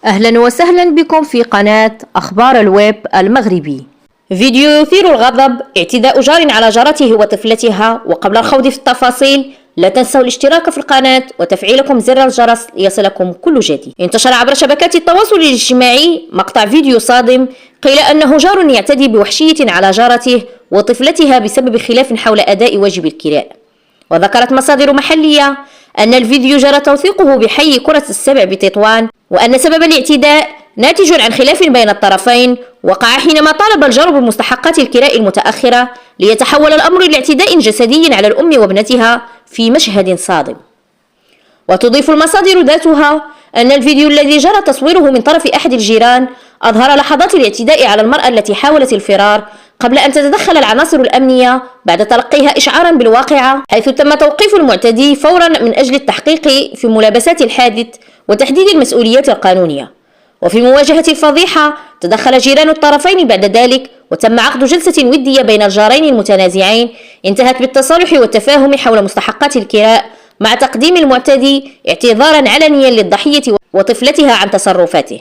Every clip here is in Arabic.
أهلا وسهلا بكم في قناة أخبار الويب المغربي. فيديو يثير الغضب: اعتداء جار على جارته وطفلتها. وقبل الخوض في التفاصيل لا تنسوا الاشتراك في القناة وتفعيلكم زر الجرس ليصلكم كل جديد. انتشر عبر شبكات التواصل الاجتماعي مقطع فيديو صادم قيل أنه جار يعتدي بوحشية على جارته وطفلتها بسبب خلاف حول أداء واجب الكراء. وذكرت مصادر محلية أن الفيديو جرى توثيقه بحي كرة السبع بتطوان، وأن سبب الاعتداء ناتج عن خلاف بين الطرفين وقع حينما طالب الجار بمستحقات الكراء المتأخرة، ليتحول الأمر إلى اعتداء جسدي على الأم وابنتها في مشهد صادم. وتضيف المصادر ذاتها أن الفيديو الذي جرى تصويره من طرف أحد الجيران أظهر لحظات الاعتداء على المرأة التي حاولت الفرار قبل أن تتدخل العناصر الأمنية بعد تلقيها إشعارا بالواقعة، حيث تم توقيف المعتدي فورا من أجل التحقيق في ملابسات الحادث وتحديد المسؤوليات القانونية. وفي مواجهة الفضيحة تدخل جيران الطرفين بعد ذلك، وتم عقد جلسة ودية بين الجارين المتنازعين انتهت بالتصالح والتفاهم حول مستحقات الكراء، مع تقديم المعتدي اعتذارا علنيا للضحية وطفلتها عن تصرفاته.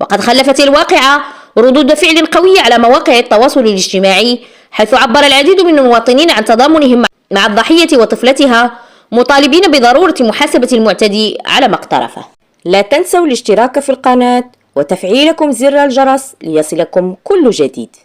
وقد خلفت الواقعة ردود فعل قوية على مواقع التواصل الاجتماعي، حيث عبر العديد من المواطنين عن تضامنهم مع الضحية وطفلتها، مطالبين بضرورة محاسبة المعتدي على ما اقترفه. لا تنسوا الاشتراك في القناة وتفعيلكم زر الجرس ليصلكم كل جديد.